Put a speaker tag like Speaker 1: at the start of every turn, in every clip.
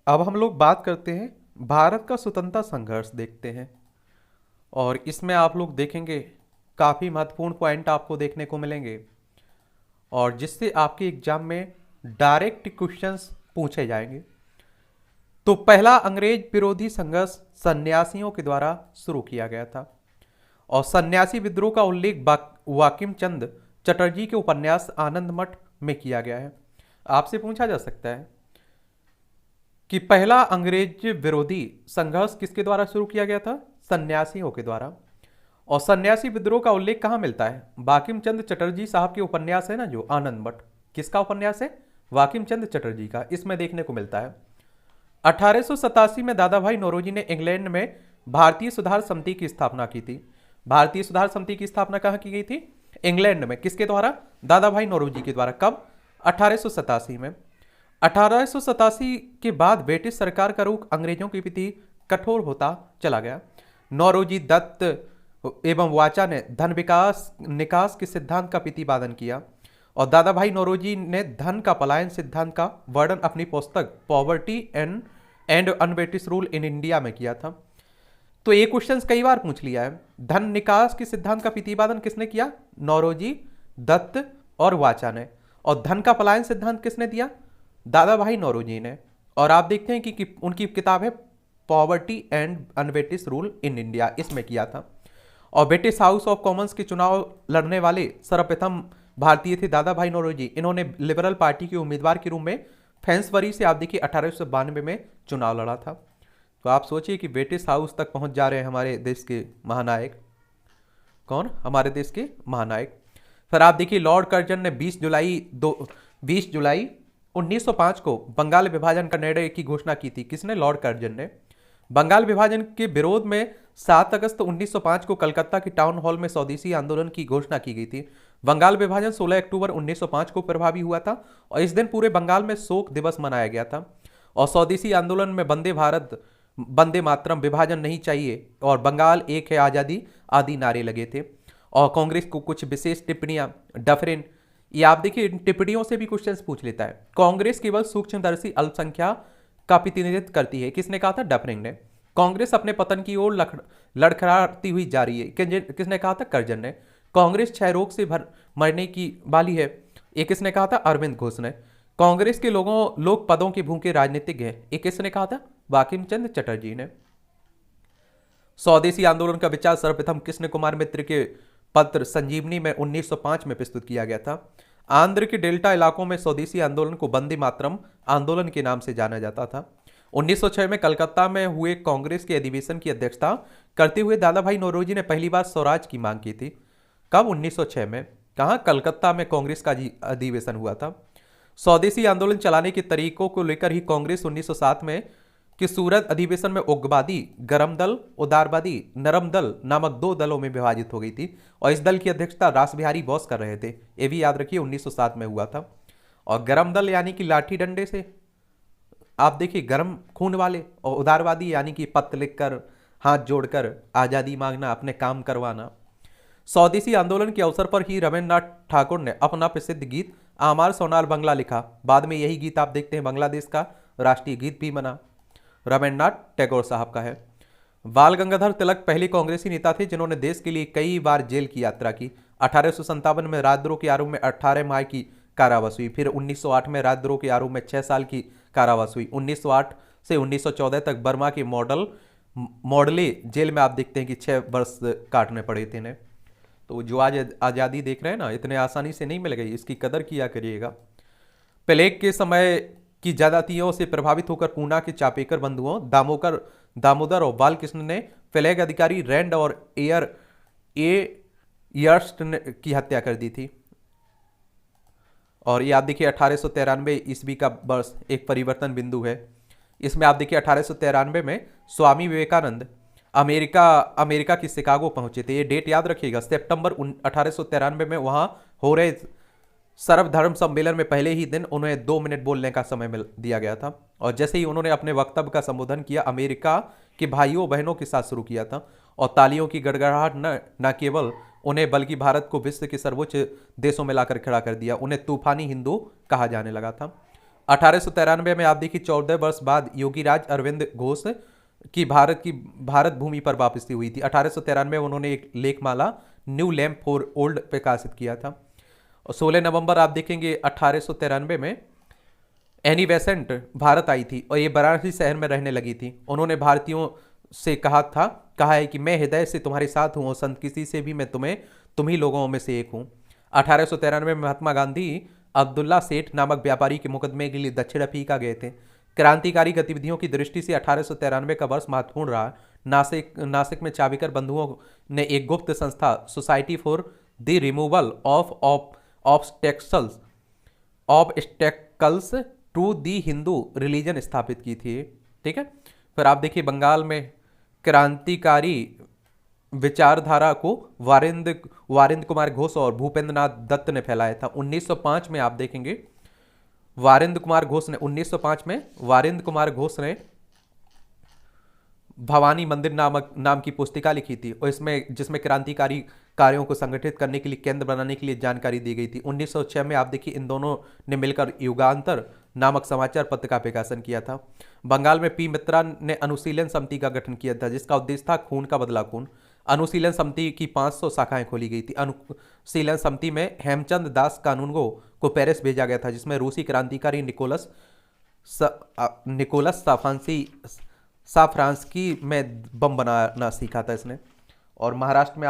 Speaker 1: अब हम लोग बात करते हैं, भारत का स्वतंत्रता संघर्ष देखते हैं। और इसमें आप लोग देखेंगे काफ़ी महत्वपूर्ण पॉइंट आपको देखने को मिलेंगे, और जिससे आपके एग्जाम में डायरेक्ट क्वेश्चंस पूछे जाएंगे। तो पहला अंग्रेज विरोधी संघर्ष सन्यासियों के द्वारा शुरू किया गया था, और सन्यासी विद्रोह का उल्लेख वाकिम चंद चटर्जी के उपन्यास आनंद मठ में किया गया है। आपसे पूछा जा सकता है कि पहला अंग्रेज विरोधी संघर्ष किसके द्वारा शुरू किया गया था? सन्यासियों के द्वारा। और सन्यासी विद्रोह का उल्लेख कहाँ मिलता है? बांकिम चंद्र चटर्जी साहब के उपन्यास है ना, जो आनंद मठ, किसका उपन्यास है? बांकिम चंद्र चटर्जी का, इसमें देखने को मिलता है। 1887 में दादा भाई नौरोजी ने इंग्लैंड में भारतीय सुधार समिति की स्थापना की थी। भारतीय सुधार समिति की स्थापना कहाँ की गई थी? इंग्लैंड में। किसके द्वारा? दादा भाई नौरोजी के द्वारा। कब? 1887 में। 1887 के बाद ब्रिटिश सरकार का रुख अंग्रेजों के प्रति कठोर होता चला गया। नौरोजी, दत्त एवं वाचा ने धन विकास निकास के सिद्धांत का प्रतिपादन किया, और दादा भाई नौरोजी ने धन का पलायन सिद्धांत का वर्णन अपनी पुस्तक poverty and un-British rule in India में किया था। तो ये क्वेश्चन कई बार पूछ लिया है। धन निकास के सिद्धांत का प्रतिपादन किसने किया? नौरोजी, दत्त और वाचा ने। और धन का पलायन सिद्धांत किसने दिया? दादा भाई नौरोजी ने। और आप देखते हैं कि उनकी किताब है poverty and un-British rule in India, इसमें किया था। और ब्रिटिश हाउस ऑफ कॉमन्स के चुनाव लड़ने वाले सर्वप्रथम भारतीय थे दादा भाई नौरोजी। इन्होंने लिबरल पार्टी के उम्मीदवार के रूप में फेंसबरी से, आप देखिए, 1892 में चुनाव लड़ा था। तो आप सोचिए कि ब्रिटिश हाउस तक पहुंच जा रहे हैं हमारे देश के महानायक। कौन? हमारे देश के महानायक। फिर आप देखिए, लॉर्ड कर्जन ने 20 जुलाई 1905 को बंगाल विभाजन का निर्णय की घोषणा की थी। किसने? लॉर्ड कर्जन ने। बंगाल विभाजन के विरोध में 7 अगस्त 1905 को कलकत्ता के टाउन हॉल में स्वदेशी आंदोलन की घोषणा की गई थी। बंगाल विभाजन 16 अक्टूबर 1905 को प्रभावी हुआ था, और इस दिन पूरे बंगाल में शोक दिवस मनाया गया था। और स्वदेशी आंदोलन में वंदे भारत, वंदे मातरम, विभाजन नहीं चाहिए और बंगाल एक है, आज़ादी आदि नारे लगे थे। और कांग्रेस को कुछ विशेष टिप्पणियां, डफरिन, ये आप देखिए, इन टिप्पणियों से भी क्वेश्चन पूछ लेता है। कांग्रेस केवल सूक्ष्मदर्शी अल्पसंख्या का प्रतिनिधित्व करती है। किसने कहा था? डफरिन ने। कांग्रेस अपने पतन की ओर लड़खड़ाती हुई जा रही है। किसने कहा था? कर्जन ने। कांग्रेस क्षय रोग से मरने की वाली है। ये किसने कहा था? अरविंद घोष ने। कांग्रेस के लोग पदों के भूखे राजनीतिज्ञ हैं। ये किसने कहा था? बांकिम चंद्र चटर्जी ने। स्वदेशी आंदोलन का विचार सर्वप्रथम कृष्ण कुमार मित्र के पत्र संजीवनी में 1905 में प्रस्तुत किया गया था। आंध्र के डेल्टा इलाकों में स्वदेशी आंदोलन को वंदे मातरम आंदोलन के नाम से जाना जाता था। 1906 में कलकत्ता में हुए कांग्रेस के अधिवेशन की अध्यक्षता करते हुए दादा भाई नौरोजी ने पहली बार स्वराज की मांग की थी। कब? 1906 में। कहाँ? कलकत्ता में कांग्रेस का अधिवेशन हुआ था। स्वदेशी आंदोलन चलाने के तरीकों को लेकर ही कांग्रेस 1907 में कि सूरत अधिवेशन में उग्रवादी, गरम दल, उदारवादी, नरम दल नामक 2 दलों में विभाजित हो गई थी, और इस दल की अध्यक्षता रासबिहारी बोस कर रहे थे। ये भी याद रखिए, 1907 में हुआ था। और गरम दल यानी कि लाठी डंडे से, आप देखिए, गरम खून वाले, और उदारवादी यानी कि पत्र लिखकर, हाथ जोड़कर आज़ादी मांगना, अपने काम करवाना। स्वदेशी आंदोलन के अवसर पर ही रविन्द्रनाथ ठाकुर ने अपना प्रसिद्ध गीत आमार सोनार बंगला लिखा। बाद में यही गीत आप देखते हैं बांग्लादेश का राष्ट्रीय गीत भी बना। रविन्द्रनाथ टैगोर साहब का है। बाल गंगाधर तिलक पहले कांग्रेसी नेता थे जिन्होंने देश के लिए कई बार जेल की यात्रा की। 1857 में राजद्रोह के आरोप में 18 माह की कारावास हुई। फिर 1908 में राजद्रोह के आरोप में 6 साल की कारावास हुई। 1908 से 1914 तक बर्मा के मॉडले जेल में आप देखते हैं कि 6 वर्ष काटने पड़े थे इन्हें। तो जो आज आज़ादी देख रहे हैं ना, इतने आसानी से नहीं मिल गई, इसकी कदर किया करिएगा। प्लेग के समय की ज्यादतियों से प्रभावित होकर पूना के चापेकर बंधुओं दामोदर और बालकृष्ण ने प्लेग अधिकारी रैंड और एयर्स्ट की हत्या कर दी थी। और ये आप देखिए 1893 ईस्वी का वर्ष एक परिवर्तन बिंदु है। इसमें आप देखिए 1893 में स्वामी विवेकानंद अमेरिका की शिकागो पहुंचे थे। ये डेट याद रखिएगा, सितंबर 1893 में वहां हो रहे सर्वधर्म सम्मेलन में पहले ही दिन उन्हें 2 मिनट बोलने का समय मिल दिया गया था। और जैसे ही उन्होंने अपने वक्तव्य का संबोधन किया, अमेरिका के भाइयों बहनों के साथ शुरू किया था, और तालियों की गड़गड़ाहट न केवल उन्हें बल्कि भारत को विश्व के सर्वोच्च देशों में लाकर खड़ा कर दिया। उन्हें तूफानी हिंदू कहा जाने लगा था। 1893 में आप देखिए 14 वर्ष बाद योगीराज अरविंद घोष की भारत भूमि पर वापसी हुई थी। 1893 में उन्होंने एक लेखमाला न्यू लैम्प फॉर ओल्ड प्रकाशित किया था। और 16 नवंबर आप देखेंगे 1893 में एनी बेसेंट भारत आई थी और ये वाराणसी शहर में रहने लगी थी। उन्होंने भारतीयों से कहा है कि मैं हृदय से तुम्हारे साथ हूँ और संत किसी से भी मैं तुम ही लोगों में से एक हूँ। 1893 में महात्मा गांधी अब्दुल्ला सेठ नामक व्यापारी के मुकदमे के लिए दक्षिण अफ्रीका गए थे। क्रांतिकारी गतिविधियों की दृष्टि से 1893 का वर्ष महत्वपूर्ण रहा। नासिक में चाबिकर बंधुओं ने एक गुप्त संस्था society for the removal of obstacles obstacles to the Hindu religion स्थापित की थी। ठीक है। फिर आप देखिए बंगाल में क्रांतिकारी विचारधारा को वारिंद कुमार घोष और भूपेंद्र नाथ दत्त ने फैलाया था। 1905 में आप देखेंगे वारिंद कुमार घोष ने भवानी मंदिर नाम की पुस्तिका लिखी थी और जिसमें क्रांतिकारी कार्यों को संगठित करने के लिए केंद्र बनाने के लिए जानकारी दी गई थी। 1906 में आप देखिए इन दोनों ने मिलकर युगांतर नामक समाचार पत्र का प्रकाशन किया था। बंगाल में पी मित्रा ने अनुशीलन समिति का गठन किया था जिसका उद्देश्य था खून का बदला खून। अनुशीलन समिति की 500 शाखाएं खोली गई थी। अनुशीलन समिति में हेमचंद दास कानूनगो को पेरिस भेजा गया था जिसमें रूसी क्रांतिकारी निकोलस साफ्रांस्की में बम बनाना सीखा था इसने। और महाराष्ट्र में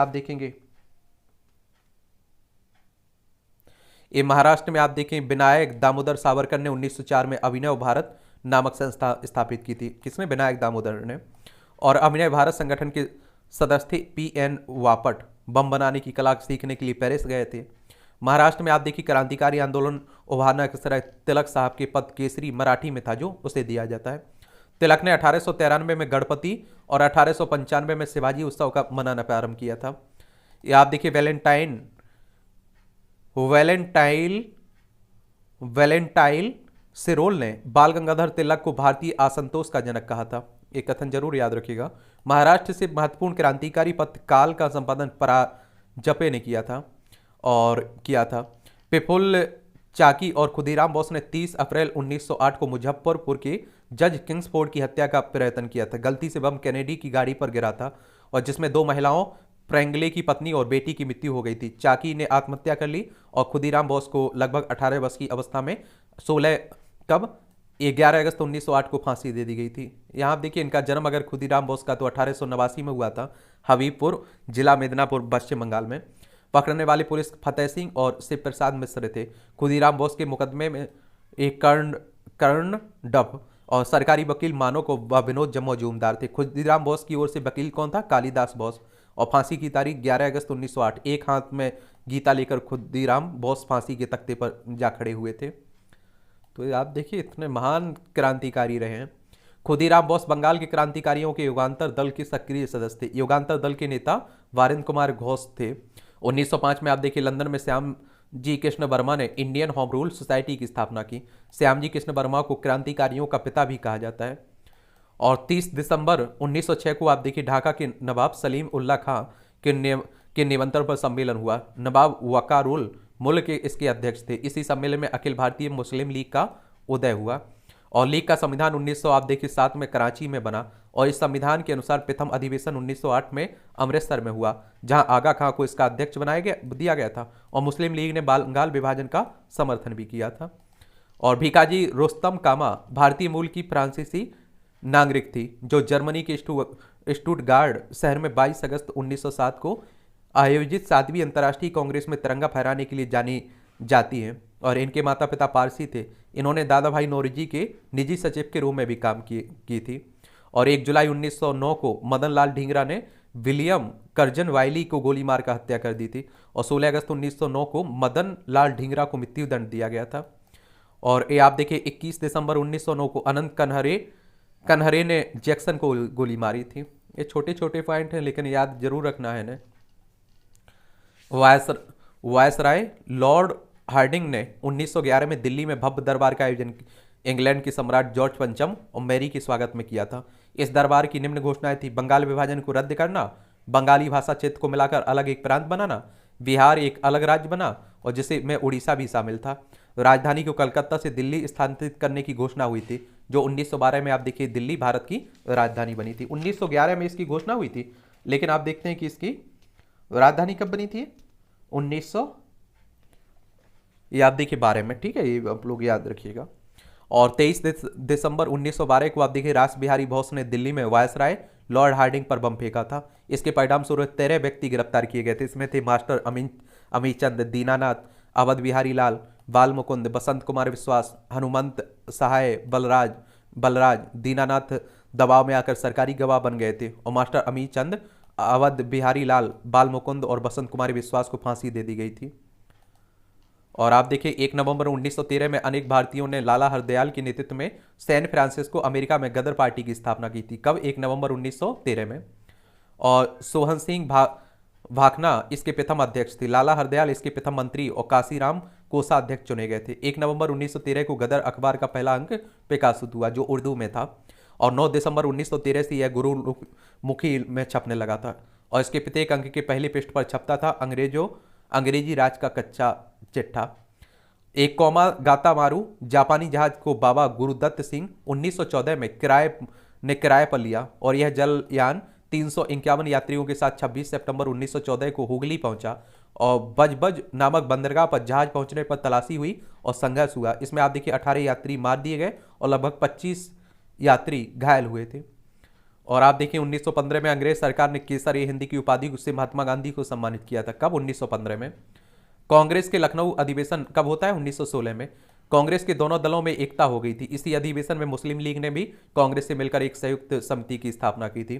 Speaker 1: आप देखेंगे विनायक दामोदर सावरकर ने 1904 में अभिनव भारत नामक संस्था स्थापित की थी। किसने? विनायक दामोदर ने। और अभिनव भारत संगठन के सदस्य थे PN वापट बम बनाने की कला सीखने के लिए पेरिस गए थे। महाराष्ट्र में आप देखिए क्रांतिकारी आंदोलन उभारना किस तरह तिलक साहब के पद केसरी मराठी में था जो उसे दिया जाता है। तिलक ने 1893 में गणपति और 1895 में शिवाजी उत्सव का मनाना प्रारंभ किया था। ये आप देखिए वैलेंटाइन सिरोल ने बाल गंगाधर तिलक को भारतीय असंतोष का जनक कहा था। एक कथन जरूर याद रखिएगा। महाराष्ट्र से महत्वपूर्ण क्रांतिकारी पत्र काल का संपादन पराजपे ने किया था। प्रफुल्ल चाकी और खुदीराम बोस ने 30 अप्रैल 1908 को मुजफ्फरपुर के जज किंग्सफोर्ड की हत्या का प्रयत्न किया था। गलती से बम कैनेडी की गाड़ी पर गिरा था और जिसमें 2 महिलाओं प्रेंगले की पत्नी और बेटी की मृत्यु हो गई थी। चाकी ने आत्महत्या कर ली और खुदीराम बोस को लगभग 18 वर्ष की अवस्था में 11 अगस्त 1908 को फांसी दे दी गई थी। यहाँ आप देखिए इनका जन्म अगर खुदीराम बोस का तो 1889 में हुआ था। हबीबपुर जिला मिदनापुर पश्चिम बंगाल में। पकड़ने वाले पुलिस फतेह सिंह और शिव प्रसाद मिश्र थे। खुदीराम बोस के मुकदमे में एक कर्ण डफ और सरकारी वकील मानो को विनोद मौजूमदार थे। खुदीराम बोस की ओर से वकील कौन था? कालिदास बोस। और फांसी की तारीख 11 अगस्त 1908। एक हाथ में गीता लेकर खुदीराम बोस फांसी के तख्ते पर जा खड़े हुए थे। तो आप देखिए इतने महान क्रांतिकारी रहे हैं। खुदीराम बोस बंगाल के क्रांतिकारियों के युगांतर दल के सक्रिय सदस्य थे। युगांतर दल के नेता वारिंद कुमार घोष थे। 1905 में आप देखिए लंदन में श्याम जी कृष्ण वर्मा ने इंडियन होम रूल सोसाइटी की स्थापना की। श्याम जी कृष्ण वर्मा को क्रांतिकारियों का पिता भी कहा जाता है। और 30 दिसंबर 1906 को आप देखिए ढाका के नवाब सलीम उल्ला खां के निमंत्रण पर सम्मेलन हुआ। नवाब वकारुल मुल्क के इसके अध्यक्ष थे। इसी सम्मेलन में अखिल भारतीय मुस्लिम लीग का उदय हुआ और लीग का संविधान 1907 में कराची में बना और इस संविधान के अनुसार प्रथम अधिवेशन 1908 में अमृतसर में हुआ जहां आगा खां को इसका अध्यक्ष दिया गया था और मुस्लिम लीग ने बंगाल विभाजन का समर्थन भी किया था। और भिकाजी रोस्तम कामा भारतीय मूल की फ्रांसीसी नागरिक थी जो जर्मनी के स्टुटगार्ड शहर में 22 अगस्त 1907 को आयोजित 7वीं अंतर्राष्ट्रीय कांग्रेस में तिरंगा फहराने के लिए जानी जाती हैं और इनके माता पिता पारसी थे। इन्होंने दादा भाई नौरोजी के निजी सचिव के रूप में भी काम की थी। और 1 जुलाई 1909 को मदन लाल ढींगरा ने विलियम कर्जन वाइली को गोली मारकर हत्या कर दी थी और 16 अगस्त 1909 को मदन लाल ढींगरा को मृत्युदंड दिया गया था। और ये आप देखिए 21 दिसंबर 1909 को अनंत कन्हरे ने जैक्सन को गोली मारी थी। ये छोटे छोटे पॉइंट हैं लेकिन याद जरूर रखना है। वायसराय लॉर्ड हार्डिंग ने 1911 में दिल्ली में भव्य दरबार का आयोजन इंग्लैंड के सम्राट जॉर्ज पंचम और मैरी के स्वागत में किया था। इस दरबार की निम्न घोषणाएं थी: बंगाल विभाजन को रद्द करना, बंगाली भाषा क्षेत्र को मिलाकर अलग एक प्रांत बनाना, बिहार एक अलग राज्य बना और जिसे में उड़ीसा भी शामिल था। राजधानी को कलकत्ता से दिल्ली स्थानांतरित करने की घोषणा हुई थी, जो 1912 में आप देखिए दिल्ली भारत की राजधानी बनी थी। 1911 में इसकी घोषणा हुई थी, लेकिन आप देखते हैं कि इसकी राजधानी कब बनी थी? 1900, ये आप देखिए 12 में, ठीक है, ये आप लोग याद रखिएगा। और 23 दिसंबर 1912 को आप देखिए रास बिहारी बोस ने दिल्ली में वायसराय लॉर्ड हार्डिंग पर बम फेंका था। इसके परिणाम स्वरूप 13 व्यक्ति गिरफ्तार किए गए थे। इसमें थे मास्टर अमीर चंद, दीनानाथ, अवध बिहारी लाल, बाल मुकुंद, बसंत कुमार विश्वास, हनुमंत सहाय, बलराज दीनानाथ दबाव में आकर सरकारी गवाह बन गए थे और मास्टर अमीर चंद, अवध बिहारी लाल, बाल मुकुंद और बसंत कुमार विश्वास को फांसी दे दी गई थी। और आप देखिए 1 नवंबर 1913 में अनेक भारतीयों ने लाला हरदयाल के नेतृत्व में सैन फ्रांसिस्को अमेरिका में गदर पार्टी की स्थापना की थी। कब? 1 नवंबर 1913 में। और सोहन सिंह भाखना इसके प्रथम अध्यक्ष थे। लाला हरदयाल इसके प्रथम मंत्री और काशीराम कोषाध्यक्ष चुने गए थे। 1 नवंबर 1913 को गदर अखबार का पहला अंक प्रकाशित हुआ, जो उर्दू में था, और 9 दिसंबर 1913 से यह गुरुमुखी में छपने लगा था और इसके प्रत्येक अंक के पहले पृष्ठ पर छपता था अंग्रेजी राज का कच्चा चिट्ठा। एक कौमा गाता मारू जापानी जहाज को बाबा गुरुदत्त सिंह 1914 में किराए पर लिया और यह जलयान 351 यात्रियों के साथ 26 सितंबर 1914 को हुगली पहुंचा और बजबज नामक बंदरगाह पर जहाज पहुंचने पर तलाशी हुई और संघर्ष हुआ। इसमें आप देखिए 18 यात्री मार दिए गए और लगभग 25 यात्री घायल हुए थे। और आप देखिए 1915 में अंग्रेज सरकार ने केसर-ए-हिंद की उपाधि से महात्मा गांधी को सम्मानित किया था। कब? 1915 में। कांग्रेस के लखनऊ अधिवेशन कब होता है? 1916 में। कांग्रेस के दोनों दलों में एकता हो गई थी। इसी अधिवेशन में मुस्लिम लीग ने भी कांग्रेस से मिलकर एक संयुक्त समिति की स्थापना की थी।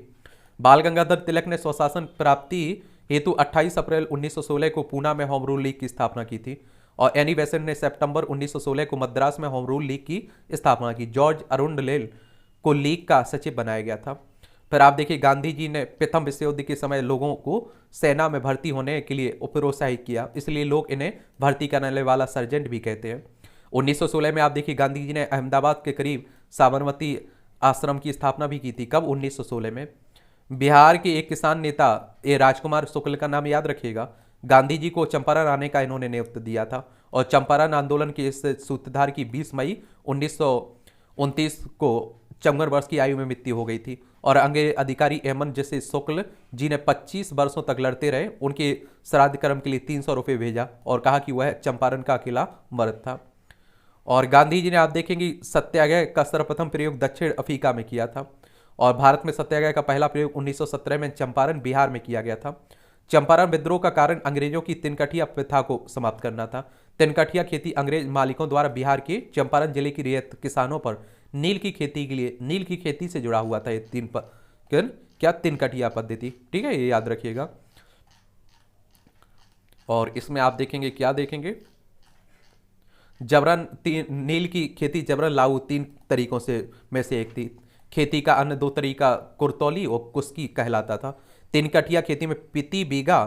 Speaker 1: बाल गंगाधर तिलक ने स्वशासन प्राप्ति हेतु 28 अप्रैल 1916 को पूना में होम रूल लीग की स्थापना की थी और एनी बेसेंट ने सितंबर 1916 को मद्रास में होम रूल लीग की स्थापना की। जॉर्ज अरुंडलेल को लीग का सचिव बनाया गया था। फिर आप देखिए गांधी जी ने प्रथम विश्व युद्ध के समय लोगों को सेना में भर्ती होने के लिए प्रोत्साहित किया, इसलिए लोग इन्हें भर्ती करने वाला सर्जेंट भी कहते हैं। 1916 में आप देखिए गांधी जी ने अहमदाबाद के करीब साबरमती आश्रम की स्थापना भी की थी। कब? 1916 में। बिहार के एक किसान नेता ए राजकुमार शुक्ल का नाम याद रखिएगा। गांधी जी को चंपारण आने का इन्होंने नेतृत्व दिया था और चंपारण आंदोलन के इस सूत्रधार की 20 मई 1929 को 54 वर्ष की आयु में मृत्यु हो गई थी और अंग्रेज अधिकारी एमन जैसे शुक्ल जी ने 25 वर्षों तक लड़ते रहे। उनके श्राद्ध कर्म के लिए 300 रुपये भेजा और कहा कि वह चंपारण का अकेला मर्द था। और गांधी जी ने आप देखेंगे सत्याग्रह का सर्वप्रथम प्रयोग दक्षिण अफ्रीका में किया था और भारत में सत्याग्रह का पहला प्रयोग 1917 में चंपारण बिहार में किया गया था। चंपारण विद्रोह का कारण अंग्रेजों की तिनकठिया प्रथा को समाप्त करना था। तिनकठिया खेती अंग्रेज मालिकों द्वारा बिहार के चंपारण जिले की रियायत किसानों पर नील की खेती से जुड़ा हुआ था। ये तिनकठिया पद्धति, ठीक है, ये याद रखिएगा। और इसमें आप देखेंगे क्या देखेंगे, जबरन नील की खेती जबरन लागू 3 तरीकों में से एक थी। खेती का अन्य 2 तरीका कुरतौली और कुस्की कहलाता था। तिनकठिया खेती में प्रति बीघा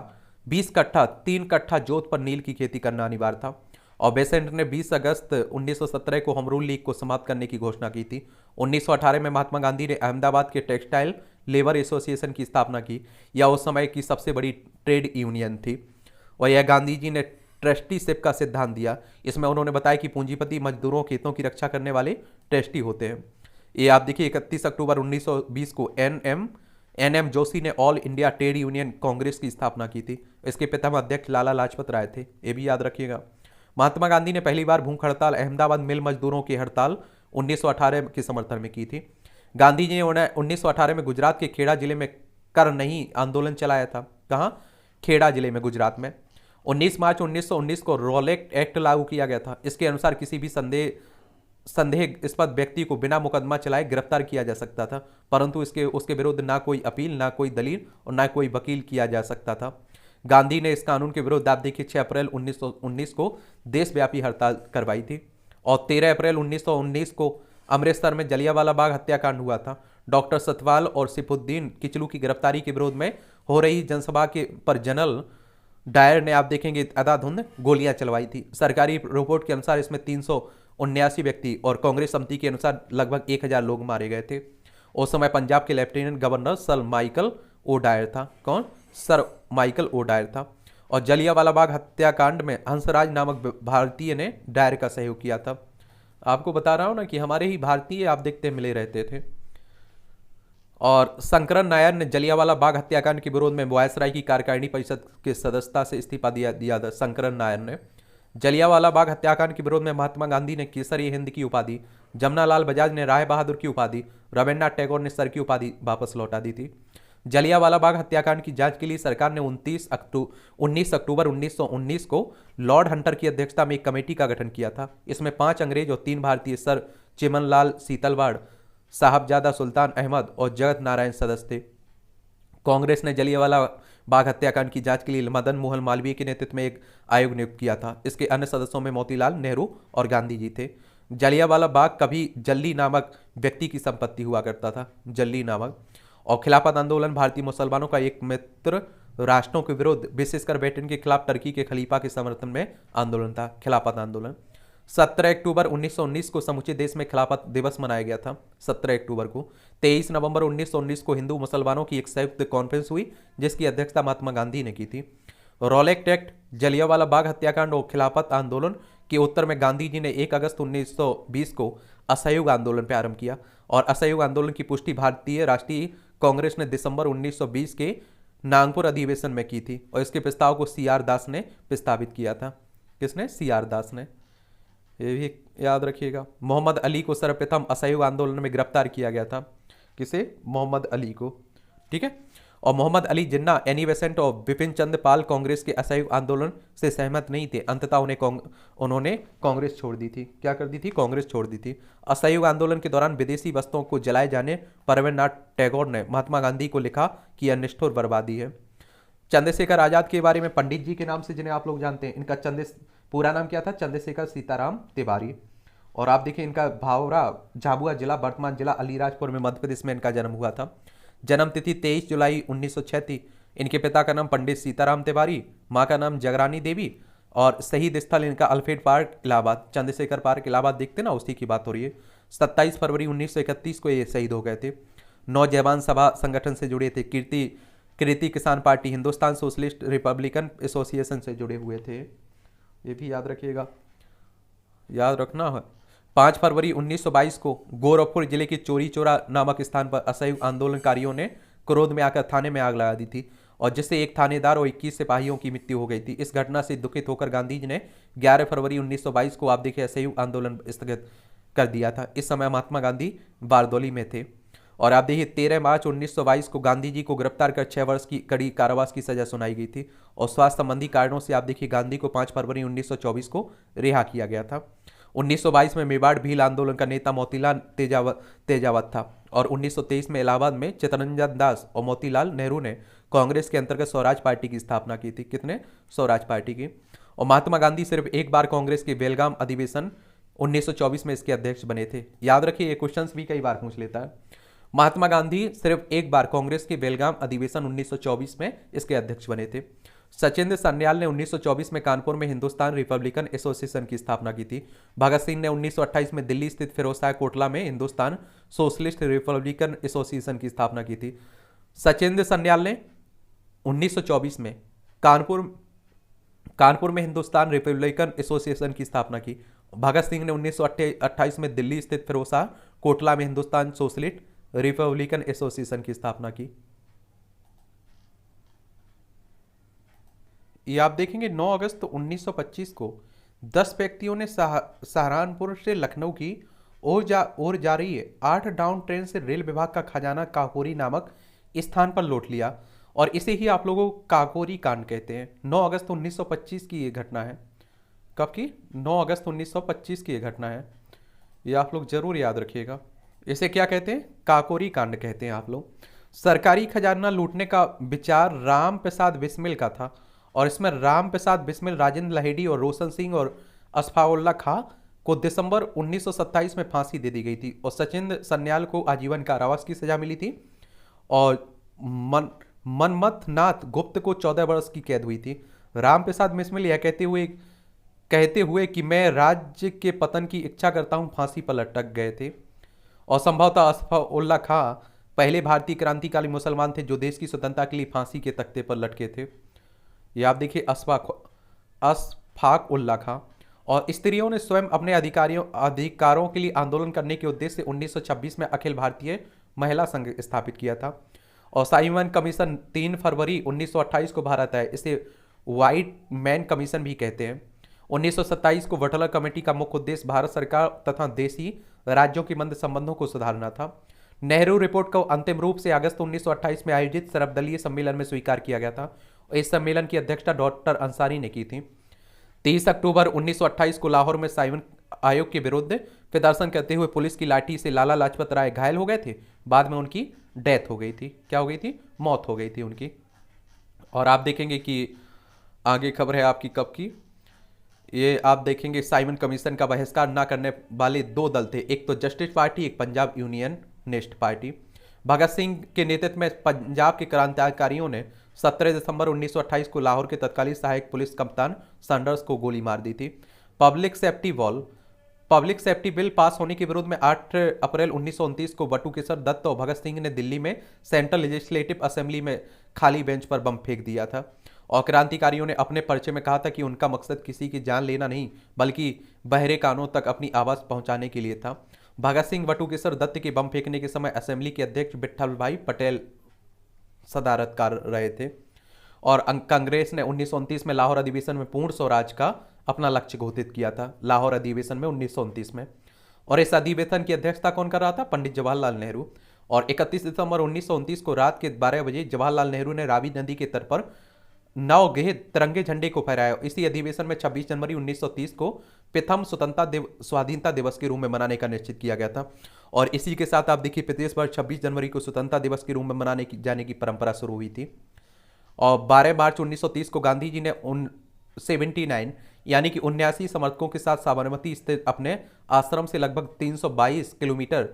Speaker 1: 20 कट्ठा 3 कट्ठा जोत पर नील की खेती करना अनिवार्य था और बेसेंट ने 20 अगस्त 1917 को होम रूल लीग को समाप्त करने की घोषणा की थी। 1918 में महात्मा गांधी ने अहमदाबाद के टेक्सटाइल लेबर एसोसिएशन की स्थापना की। यह उस समय की सबसे बड़ी ट्रेड यूनियन थी और यह गांधी जी ने ट्रस्टीशिप का सिद्धांत दिया। इसमें उन्होंने बताया कि पूंजीपति मजदूरों के हितों की रक्षा करने वाले ट्रस्टी होते हैं। ये आप देखिए 31 अक्टूबर 1920 को एन एम जोशी ने all India trade union Congress की स्थापना की थी। इसके प्रथम अध्यक्ष लाला लाजपत राय थे, ये भी याद रखिएगा। महात्मा गांधी ने पहली बार भूख हड़ताल अहमदाबाद मिल मजदूरों की हड़ताल 1918 के समर्थन में की थी। गांधी जी ने 1918 में गुजरात के खेड़ा जिले में कर नहीं आंदोलन चलाया था। कहाँ? खेड़ा जिले में, गुजरात में। 19 मार्च 1919 को रॉलेट एक्ट लागू किया गया था। इसके अनुसार किसी भी संदेहास्पद व्यक्ति को बिना मुकदमा चलाए गिरफ्तार किया जा सकता था, परंतु उसके विरुद्ध ना कोई अपील, ना कोई दलील और ना कोई वकील किया जा सकता था। गांधी ने इस कानून के विरुद्ध आप देखिए 6 अप्रैल 1919 को देशव्यापी हड़ताल करवाई थी और 13 अप्रैल 1919 को अमृतसर में जलियांवाला बाग हत्याकांड हुआ था। डॉक्टर सतवाल और सिफुद्दीन किचलू की गिरफ्तारी के विरोध में हो रही जनसभा के पर जनरल डायर ने आप देखेंगे अंधाधुंध गोलियां चलवाई थी। सरकारी रिपोर्ट के अनुसार इसमें 379 व्यक्ति और कांग्रेस समिति के अनुसार लगभग 1000 लोग मारे गए थे। उस समय पंजाब के lieutenant governor sir Michael O'Dwyer था। कौन? सर माइकल ओ डायर था। और जलियांवाला बाग हत्याकांड में हंसराज नामक भारतीय ने डायर का सहयोग किया था। आपको बता रहा हूं ना कि हमारे ही भारतीय आप देखते मिले रहते थे। और शंकरन नायर ने जलियांवाला बाग हत्याकांड के विरोध में वायसराय की कार्यकारिणी परिषद के सदस्यता से इस्तीफा दिया था। शंकरन नायर ने जलियांवाला बाग हत्याकांड के विरोध में महात्मा गांधी ने केसरी हिंद की उपाधि, जमनालाल बजाज ने राय बहादुर की उपाधि, रविन्द्रनाथ टैगोर ने सर की उपाधि वापस लौटा दी थी। जलियांवाला बाग हत्याकांड की जांच के लिए सरकार ने 19 अक्टूबर 1919 को लॉर्ड हंटर की अध्यक्षता में एक कमेटी का गठन किया था। इसमें 5 अंग्रेज और 3 भारतीय सर चिमनलाल सीतलवाड़, साहबजादा सुल्तान अहमद और जगत नारायण सदस्य थे। कांग्रेस ने जलियांवाला बाग हत्याकांड की जांच के लिए मदन मोहन मालवीय के नेतृत्व में एक आयोग नियुक्त किया था। इसके अन्य सदस्यों में मोतीलाल नेहरू और गांधी जी थे। जलियांवाला बाग कभी जल्ली नामक व्यक्ति की संपत्ति हुआ करता था, जल्ली नामक। और खिलाफत आंदोलन भारतीय मुसलमानों का एक मित्र राष्ट्रों के विरुद्ध, विशेषकर ब्रिटेन के खिलाफ टर्की के खलीफा के समर्थन में आंदोलन था, खिलाफत आंदोलन। 17 अक्टूबर 1919 को समूचे देश में खिलाफत दिवस मनाया गया था। 17 अक्टूबर को 23 नवंबर 1919 को हिंदू मुसलमानों की एक संयुक्त कॉन्फ्रेंस हुई, जिसकी अध्यक्षता महात्मा गांधी ने की थी। रॉलेक्ट एक्ट, जलियांवाला बाग हत्याकांड और खिलाफत आंदोलन के उत्तर में गांधी जी ने 1 अगस्त 1920 को असहयोग आंदोलन प्रारंभ किया और असहयोग आंदोलन की पुष्टि भारतीय राष्ट्रीय कांग्रेस ने दिसंबर 1920 के नागपुर अधिवेशन में की थी और इसके प्रस्ताव को CR दास ने प्रस्तावित किया था। किसने? CR दास ने। ये भी याद रखिएगा। मोहम्मद अली को सर्वप्रथम असहयोग आंदोलन में गिरफ्तार किया गया था। किसे? मोहम्मद अली को। ठीक है। और मोहम्मद अली जिन्ना, एनी बेसेंट और बिपिन चंद्र पाल कांग्रेस के असहयोग आंदोलन से सहमत नहीं थे। अंततः उन्होंने कांग्रेस छोड़ दी थी। क्या कर दी थी? कांग्रेस छोड़ दी थी। असहयोग आंदोलन के दौरान विदेशी वस्तुओं को जलाए जाने पर रविन्द्रनाथ टैगोर ने महात्मा गांधी को लिखा कि यह निष्ठुर बर्बादी है। चंद्रशेखर आजाद के बारे में पंडित जी के नाम से जिन्हें आप लोग जानते हैं, इनका पूरा नाम क्या था? चंद्रशेखर सीताराम तिवारी। और आप देखिए इनका भावरा झाबुआ जिला, वर्तमान जिला अलीराजपुर में, मध्य प्रदेश में इनका जन्म हुआ था। जन्म तिथि 23 जुलाई 1906 थी। इनके पिता का नाम पंडित सीताराम तिवारी, माँ का नाम जगरानी देवी और शहीद स्थल इनका Alfred park Allahabad, Chandrashekhar park Allahabad देखते ना, उसी की बात हो रही है। 27 फरवरी 1931 को ये शहीद हो गए थे। नौजवान सभा संगठन से जुड़े थे। कृति किसान party, Hindustan socialist Republican association से जुड़े हुए थे। ये भी याद रखिएगा, याद रखना है। 5 फरवरी 1922 को गोरखपुर जिले के चोरी चोरा नामक स्थान पर असहयोग आंदोलनकारियों ने क्रोध में आकर थाने में आग लगा दी थी और जिससे एक थानेदार और 21 सिपाहियों की मृत्यु हो गई थी। इस घटना से दुखित होकर गांधी जी ने 11 फरवरी 1922 को आप देखिए असहयोग आंदोलन स्थगित कर दिया था। इस समय महात्मा गांधी बारदौली में थे। और आप देखिए 13 मार्च 1922 को गांधी जी को गिरफ्तार कर 6 वर्ष की कड़ी कारावास की सजा सुनाई गई थी और स्वास्थ्य संबंधी कारणों से आप देखिए गांधी को 5 फरवरी 1924 को रिहा किया गया था। 1922 में मेवाड़ भील आंदोलन का नेता मोतीलाल तेजावत था और 1923 में इलाहाबाद में चित्तरंजन दास और मोतीलाल नेहरू ने कांग्रेस के अंतर्गत स्वराज पार्टी की स्थापना की थी। कितने? स्वराज पार्टी की। और महात्मा गांधी सिर्फ एक बार कांग्रेस के बेलगाम अधिवेशन 1924 में इसके अध्यक्ष बने थे। याद रखिए, ये क्वेश्चन भी कई बार पूछ लेता है। महात्मा गांधी सिर्फ एक बार कांग्रेस के बेलगाम अधिवेशन 1924 में इसके अध्यक्ष बने थे। सचिंद्र सन्याल ने 1924 में कानपुर में हिंदुस्तान रिपब्लिकन एसोसिएशन की स्थापना की थी। भगत सिंह ने 1928 में दिल्ली स्थित फिरोजशाह कोटला में हिंदुस्तान सोशलिस्ट रिपब्लिकन एसोसिएशन की स्थापना की थी। सचिंद्र सन्याल ने 1924 में कानपुर में हिंदुस्तान रिपब्लिकन एसोसिएशन की स्थापना की। भगत सिंह ने 1928 में दिल्ली स्थित फिरोजशाह कोटला में हिंदुस्तान सोशलिस्ट रिपब्लिकन एसोसिएशन की स्थापना की। ये आप देखेंगे 9 अगस्त 1925 को 10 व्यक्तियों ने सहारनपुर से लखनऊ की ओर जा रही है 8 डाउन ट्रेन से रेल विभाग का खजाना काकोरी नामक स्थान पर लूट लिया और इसे ही आप लोगों को काकोरी कांड कहते हैं। 9 अगस्त 1925 की ये घटना है। कब की? 9 अगस्त 1925 की ये घटना है। ये आप लोग जरूर याद रखिएगा। इसे क्या कहते हैं? काकोरी कांड कहते हैं आप लोग। सरकारी खजाना लूटने का विचार राम प्रसाद बिस्मिल का था और इसमें राम प्रसाद बिस्मिल, राजेंद्र लाहिड़ी और रोशन सिंह और असफाउल्ला खां को दिसंबर 1927 में फांसी दे दी गई थी और सचिंद्र सन्याल को आजीवन कारावास की सजा मिली थी और मनमथ नाथ गुप्त को 14 वर्ष की कैद हुई थी। राम प्रसाद बिस्मिल यह कहते हुए कि मैं राज्य के पतन की इच्छा करता हूं, फांसी पर लटक गए थे और संभवतः असफाउल्ला खां पहले भारतीय क्रांतिकाली मुसलमान थे जो देश की स्वतंत्रता के लिए फांसी के तख्ते पर लटके थे। ये आप देखिए अशफाक उल्लाह खां। और स्त्रियों ने स्वयं अपने अधिकारों के लिए आंदोलन करने के उद्देश्य से 1926 में अखिल भारतीय महिला संघ स्थापित किया था। और साइमन कमीशन 3 फरवरी 1928 को भारत आया, इसे व्हाइट मैन कमीशन भी कहते हैं। 1927 को वटलर कमेटी का मुख्य उद्देश्य भारत सरकार तथा देशी राज्यों के मध्य संबंधों को सुधारना था। नेहरू रिपोर्ट को अंतिम रूप से अगस्त 1928 में आयोजित सर्वदलीय सम्मेलन में स्वीकार किया गया था। इस सम्मेलन की अध्यक्षता डॉक्टर अंसारी ने की थी। 30 अक्टूबर 1928 को लाहौर में साइमन आयोग के विरुद्ध प्रदर्शन करते हुए पुलिस की लाठी से लाला लाजपत राय घायल हो गए थे। बाद में उनकी डेथ हो गई थी। क्या हो गई थी? मौत हो गई थी उनकी। और आप देखेंगे कि आगे खबर है आपकी कब की, ये आप देखेंगे साइमन कमीशन का बहिष्कार न करने वाले 2 दल थे, एक तो जस्टिस पार्टी, एक Punjab union nest party. Bhagat Singh के नेतृत्व में पंजाब के क्रांतिकारियों ने 17 दिसंबर 1928 को लाहौर के तत्कालीन सहायक पुलिस कप्तान सैंडर्स को गोली मार दी थी। पब्लिक सेफ्टी बिल पास होने के विरोध में 8 अप्रैल 1929 को बटुकेशवर दत्त और भगत सिंह ने दिल्ली में सेंट्रल लेजिस्लेटिव असेंबली में खाली बेंच पर बम फेंक दिया था। और क्रांतिकारियों ने अपने पर्चे में कहा था कि उनका मकसद किसी की जान लेना नहीं, बल्कि बहरे कानों तक अपनी आवाज़ पहुंचाने के लिए था। भगत सिंह बटुकेशवर दत्त के बम फेंकने के समय असेंबली के अध्यक्ष विट्ठल भाई पटेल सदारत कर रहे थे। और कांग्रेस ने 1929 में लाहौर अधिवेशन में पूर्ण स्वराज का अपना लक्ष्य घोषित किया था, लाहौर अधिवेशन में 1929 में। और इस अधिवेशन की अध्यक्षता कौन कर रहा था? पंडित जवाहरलाल नेहरू। और 31 दिसंबर 1929 को रात के 12 बजे जवाहरलाल नेहरू ने रावी नदी के तट पर नवगठित तिरंगे झंडे को फहराया। इसी अधिवेशन में 26 जनवरी 1930 को प्रथम स्वाधीनता दिवस के रूप में मनाने का निश्चित किया गया था। और इसी के साथ आप देखिए प्रदेश भर 26 जनवरी को स्वतंत्रता दिवस के रूप में मनाने की जाने की परंपरा शुरू हुई थी। और 12 मार्च 1930 को गांधी जी ने 79 यानी कि 79 समर्थकों के साथ साबरमती स्थित अपने आश्रम से लगभग 322 किलोमीटर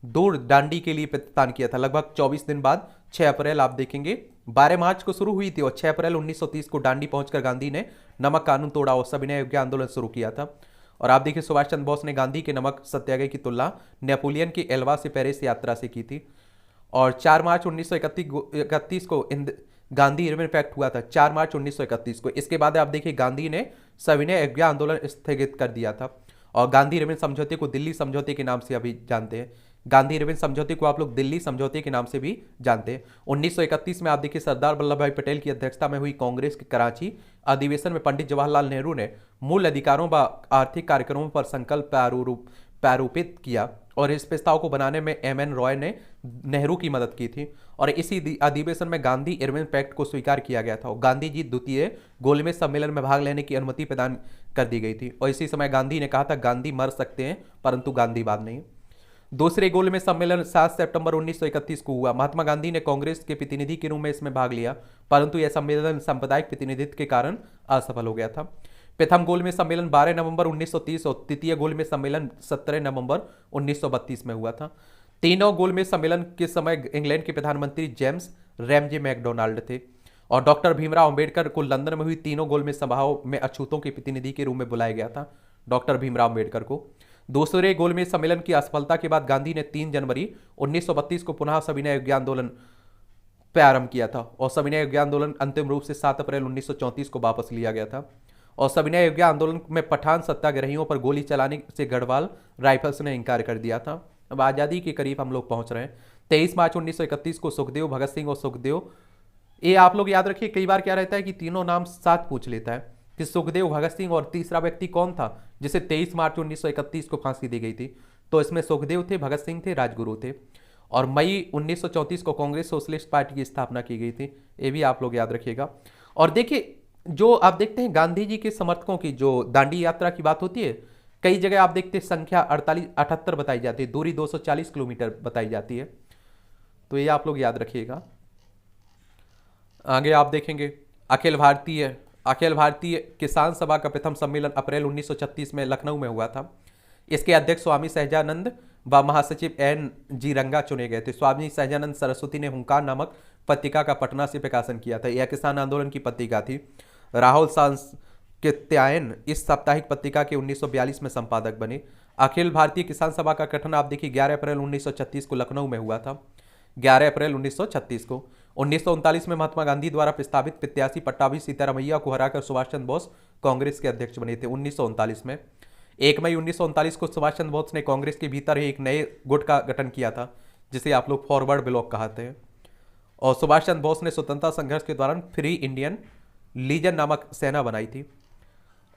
Speaker 1: दूर दांडी के लिए प्रस्थान किया था। लगभग 24 दिन बाद 6 अप्रैल आप देखेंगे 12 मार्च को शुरू हुई थी और 6 अप्रैल 1930 को दांडी पहुंचकर गांधी ने नमक कानून तोड़ा और सविनय अवज्ञा आंदोलन शुरू किया था। और आप देखिए सुभाष चंद्र बोस ने गांधी के नमक सत्याग्रह की तुलना नेपोलियन के एल्वा से पेरिस यात्रा से की थी। और 4 मार्च 1931 को गांधी इरविन पैक्ट हुआ था, 4 मार्च 1931 को। इसके बाद आप देखिए गांधी ने सविनय अवज्ञा आंदोलन स्थगित कर दिया था। और गांधी इरविन समझौते को दिल्ली समझौते के नाम से अभी जानते हैं। गांधी इरविन समझौते को आप लोग दिल्ली समझौते के नाम से भी जानते हैं। 1931 में आप देखिए सरदार वल्लभ भाई पटेल की अध्यक्षता में हुई कांग्रेस के कराची अधिवेशन में पंडित जवाहरलाल नेहरू ने मूल अधिकारों व आर्थिक कार्यक्रमों पर संकल्प प्रारूपित किया। और इस प्रस्ताव को बनाने में एमएन रॉय ने नेहरू की मदद की थी। और इसी अधिवेशन में गांधी इरविन पैक्ट को स्वीकार किया गया था और गांधी जी द्वितीय गोलमेज सम्मेलन में भाग लेने की अनुमति प्रदान कर दी गई थी। और इसी समय गांधी ने कहा था गांधी मर सकते हैं परंतु गांधीवाद नहीं। दूसरे गोलमेज सम्मेलन 7 सितंबर 1931 को हुआ। महात्मा गांधी ने कांग्रेस के प्रतिनिधि के रूप में इसमें भाग लिया, परंतु यह सम्मेलन सांप्रदायिक प्रतिनिधित्व के कारण असफल हो गया था। प्रथम गोलमेज सम्मेलन 12 नवंबर 1930 और तृतीय गोलमेज सम्मेलन 17 नवंबर 1932 में हुआ था। तीनों गोलमेज सम्मेलन के समय इंग्लैंड के प्रधानमंत्री जेम्स रैमजे मैकडोनाल्ड थे। और डॉक्टर भीमराव अंबेडकर को लंदन में हुई तीनों गोलमेज सभाओं में अछूतों के प्रतिनिधि के रूप में बुलाया गया था, डॉक्टर भीमराव अंबेडकर को। दूसरे गोलमेज सम्मेलन की असफलता के बाद गांधी ने 3 जनवरी 1932 को पुनः सविनय अवज्ञा आंदोलन प्रारंभ किया था। और सविनय अवज्ञा आंदोलन अंतिम रूप से 7 अप्रैल 1934 को वापस लिया गया था। और सविनय अवज्ञा आंदोलन में पठान सत्याग्रहियों पर गोली चलाने से गढ़वाल राइफल्स ने इंकार कर दिया था। अब आज़ादी के करीब हम लोग पहुंच रहे हैं। 23 मार्च 1931 को सुखदेव, भगत सिंह और सुखदेव, ये आप लोग याद रखिए, कई बार क्या रहता है कि तीनों नाम साथ पूछ लेता है कि सुखदेव, भगत सिंह और तीसरा व्यक्ति कौन था जिसे 23 मार्च 1931 को फांसी दी गई थी। तो इसमें सुखदेव थे, भगत सिंह थे, राजगुरु थे। और मई 1934 को कांग्रेस सोशलिस्ट पार्टी की स्थापना की गई थी, ये भी आप लोग याद रखिएगा। और देखिए जो आप देखते हैं गांधी जी के समर्थकों की जो दांडी यात्रा की बात होती है, कई जगह आप देखते हैं संख्या 78 बताई जाती है, दूरी 240 किलोमीटर बताई जाती है। तो ये आप लोग याद रखिएगा। आगे आप देखेंगे अखिल भारतीय किसान सभा का प्रथम सम्मेलन अप्रैल 1936 में लखनऊ में हुआ था। इसके अध्यक्ष स्वामी सहजानंद व महासचिव एन जी रंगा चुने गए थे। स्वामी सहजानंद सरस्वती ने हुंकार नामक पत्रिका का पटना से प्रकाशन किया था। यह किसान आंदोलन की पत्रिका थी। राहुल सांकृत्यायन इस साप्ताहिक पत्रिका के 1942 में संपादक बने। अखिल भारतीय किसान सभा का गठन आप देखिए 11 अप्रैल 1936 को लखनऊ में हुआ था। 11 अप्रैल 1936 को 1939 में महात्मा गांधी द्वारा प्रस्तावित प्रत्याशी पट्टाभी सीतारामैया को हराकर सुभाष चंद्र बोस कांग्रेस के अध्यक्ष बने थे 1939 में। 1 मई 1939 को सुभाष चंद्र बोस ने कांग्रेस के भीतर ही एक नए गुट का गठन किया था, जिसे आप लोग फॉरवर्ड ब्लॉक कहते हैं। और सुभाष चंद्र बोस ने स्वतंत्रता संघर्ष के दौरान फ्री इंडियन लीजन नामक सेना बनाई थी।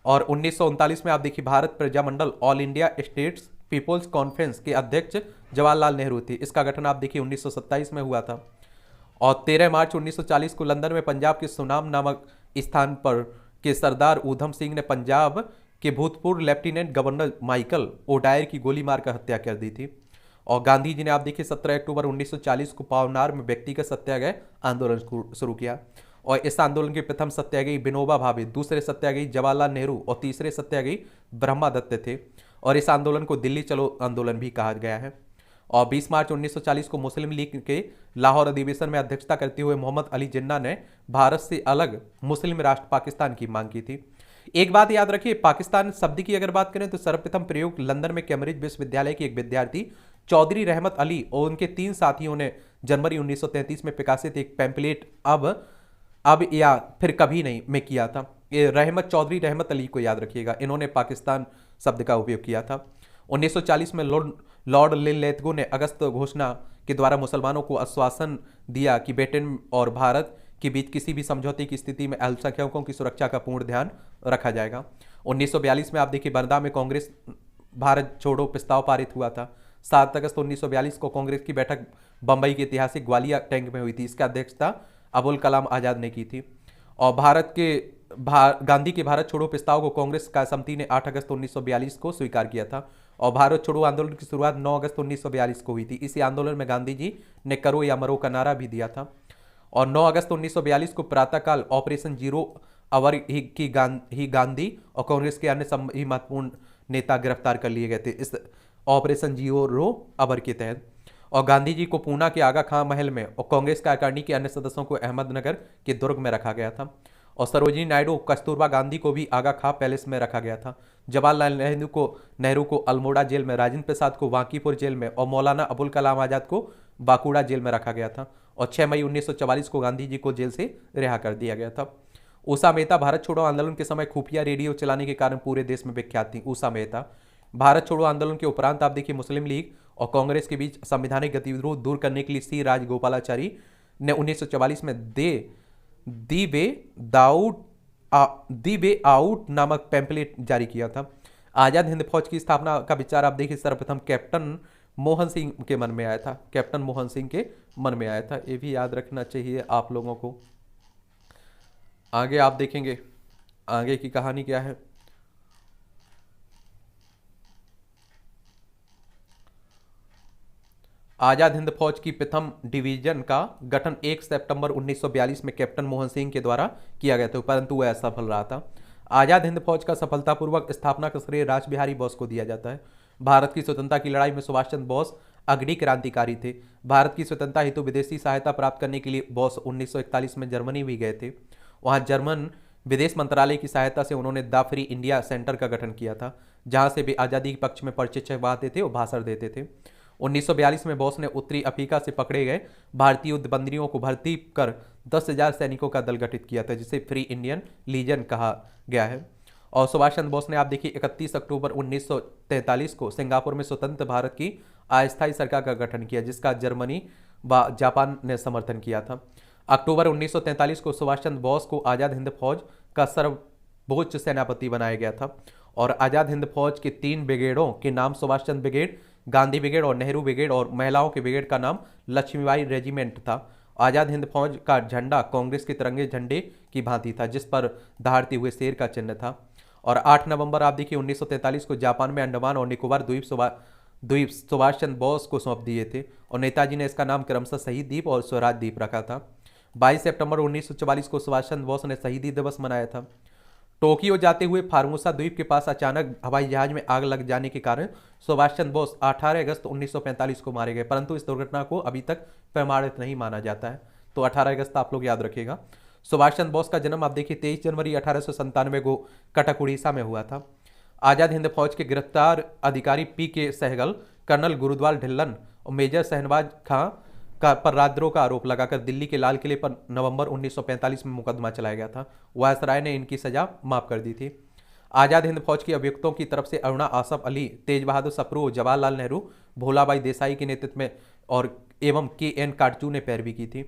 Speaker 1: और 1939 में आप देखिए Bharat Prajamandal all India states people's conference के अध्यक्ष जवाहरलाल नेहरू थे। इसका गठन आप देखिए 1927 में हुआ था। और 13 मार्च 1940 को लंदन में पंजाब के सुनाम नामक स्थान पर के सरदार ऊधम सिंह ने पंजाब के भूतपूर्व लेफ्टिनेंट गवर्नर माइकल ओडायर की गोली मारकर हत्या कर दी थी। और गांधी जी ने आप देखिए 17 अक्टूबर 1940 को पावनार में व्यक्तिगत सत्याग्रह आंदोलन शुरू किया। और इस आंदोलन के प्रथम सत्याग्रही विनोबा भावे, दूसरे सत्याग्रही जवाहरलाल नेहरू और तीसरे सत्याग्रही ब्रह्मा दत्त थे। और इस आंदोलन को दिल्ली चलो आंदोलन भी कहा गया है। और 20 मार्च 1940 को मुस्लिम लीग के लाहौर अधिवेशन में अध्यक्षता करते हुए मोहम्मद अली जिन्ना ने भारत से अलग मुस्लिम राष्ट्र पाकिस्तान की मांग की थी। एक बात याद रखिए, पाकिस्तान शब्द की अगर बात करें तो सर्वप्रथम प्रयोग लंदन में कैम्ब्रिज विश्वविद्यालय की एक विद्यार्थी चौधरी रहमत अली और उनके 3 साथियों ने जनवरी 1933 में प्रकाशित एक पैम्पलेट अब या फिर कभी नहीं में किया था। ये रहमत चौधरी रहमत अली को याद रखिएगा, इन्होंने पाकिस्तान शब्द का उपयोग किया था। 1940 में लॉर्ड लिलेथगो ने अगस्त घोषणा के द्वारा मुसलमानों को आश्वासन दिया कि ब्रिटेन और भारत के बीच किसी भी समझौते की स्थिति में अल्पसंख्यकों की सुरक्षा का पूर्ण ध्यान रखा जाएगा। 1942 में आप देखिए बर्दा में कांग्रेस भारत छोड़ो प्रस्ताव पारित हुआ था। 7 अगस्त 1942 को कांग्रेस की बैठक बंबई के ऐतिहासिक ग्वालियर टैंक में हुई थी। इसका अध्यक्षता अबुल कलाम आजाद ने की थी। और गांधी के भारत छोड़ो प्रस्ताव को कांग्रेस कार्य समिति ने 8 अगस्त 1942 को स्वीकार किया था। और भारत छोड़ो आंदोलन की शुरुआत 9 अगस्त 1942 को हुई थी। इसी आंदोलन में गांधी जी ने करो या मरो का नारा भी दिया था। और 9 अगस्त 1942 को प्रातःकाल ऑपरेशन जीरो आवर ही गांधी और कांग्रेस के अन्य सभी महत्वपूर्ण नेता गिरफ्तार कर लिए गए थे इस ऑपरेशन जीरो आवर के तहत। और गांधी जी को पूना के आगा खां महल में और कांग्रेस कार्यकारिणी के अन्य सदस्यों को अहमदनगर के दुर्ग में रखा गया था। और सरोजिनी नायडू कस्तूरबा गांधी को भी आगा खां पैलेस में रखा गया था। जवाहरलाल नेहरू को अल्मोड़ा जेल में, राजेंद्र प्रसाद को वांकीपुर जेल में और मौलाना अबुल कलाम आजाद को बांकुड़ा जेल में रखा गया था। और 6 मई 1944 को गांधी जी को जेल से रिहा कर दिया गया था। उषा मेहता भारत छोड़ो आंदोलन के समय खुफिया रेडियो चलाने के कारण पूरे देश में विख्यात थी। उषा मेहता भारत छोड़ो आंदोलन के उपरांत आप देखिए मुस्लिम लीग और कांग्रेस के बीच संवैधानिक गतिविधियों दूर करने के लिए सी राजगोपालाचारी ने 1944 में दी वे आउट नामक पैम्पलेट जारी किया था। आजाद हिंद फौज की स्थापना का विचार आप देखिए सर्वप्रथम कैप्टन मोहन सिंह के मन में आया था। कैप्टन मोहन सिंह के मन में आया था, ये भी याद रखना चाहिए आप लोगों को। आगे आप देखेंगे आगे की कहानी क्या है। आजाद हिंद फौज की प्रथम डिवीजन का गठन 1 सितंबर 1942 में कैप्टन मोहन सिंह के द्वारा किया गया था, परंतु वह असफल रहा था। आजाद हिंद फौज का सफलतापूर्वक स्थापना का श्रेय राज बिहारी बोस को दिया जाता है। भारत की स्वतंत्रता की लड़ाई में सुभाष चंद्र बोस अग्रणी क्रांतिकारी थे। भारत की स्वतंत्रता हेतु विदेशी सहायता प्राप्त करने के लिए बोस 1941 में जर्मनी भी गए थे। वहां जर्मन विदेश मंत्रालय की सहायता से उन्होंने द फ्री इंडिया सेंटर का गठन किया था, जहां से वे आज़ादी के पक्ष में परिचय पाते थे और भाषण देते थे। 1942 में बोस ने उत्तरी अफ्रीका से पकड़े गए भारतीय युद्ध बंदियों को भर्ती कर 10,000 सैनिकों का दल गठित किया था, जिसे फ्री इंडियन लीजन कहा गया है। और सुभाष चंद्र बोस ने आप देखिए 31 अक्टूबर 1943 को सिंगापुर में स्वतंत्र भारत की अस्थायी सरकार का गठन किया, जिसका जर्मनी व जापान ने समर्थन किया था। अक्टूबर 1943 को सुभाष चंद्र बोस को आज़ाद हिंद फौज का सर्वोच्च सेनापति बनाया गया था। और आज़ाद हिंद फौज के 3 ब्रिगेडों के नाम सुभाष चंद्र ब्रिगेड, गांधी ब्रिगेड और नेहरू ब्रिगेड, और महिलाओं के ब्रिगेड का नाम लक्ष्मीबाई रेजिमेंट था। आज़ाद हिंद फौज का झंडा कांग्रेस के तिरंगे झंडे की भांति था, जिस पर दहाड़ते हुए शेर का चिन्ह था। और 8 नवंबर आप देखिए 1943 को जापान में अंडमान और निकोबार द्वीप सुभाष चंद्र बोस को सौंप दिए थे, और नेताजी ने इसका नाम क्रमशः शहीद द्वीप और स्वराज द्वीप रखा था। 22 सितंबर 1944 को सुभाष चंद्र बोस ने शहीदी दिवस मनाया था। टोक्यो जाते हुए फार्मोसा द्वीप के पास अचानक हवाई जहाज में आग लग जाने के कारण सुभाष चंद्र बोस 18 अगस्त 1945 को मारे गए, परंतु इस दुर्घटना को अभी तक प्रमाणित नहीं माना जाता है। तो 18 अगस्त आप लोग याद रखिएगा। सुभाष चंद्र बोस का जन्म आप देखिए 23 जनवरी 1897 को कटक उड़ीसा में हुआ था। आज़ाद हिंद फौज के गिरफ्तार अधिकारी पी के सहगल, कर्नल गुरुद्वाल ढिल्लन और मेजर शहनवाज खां पर राजद्रोह का आरोप लगाकर दिल्ली के लाल किले पर नवंबर 1945 में मुकदमा चलाया गया था। वायसराय ने इनकी सजा माफ कर दी थी। आजाद हिंद फौज के अभियुक्तों की तरफ से अरुणा आसफ अली, तेज बहादुर सप्रू, जवाहरलाल नेहरू, भोलाबाई देसाई के नेतृत्व में और एवं के.एन. काटजू ने पैरवी की थी।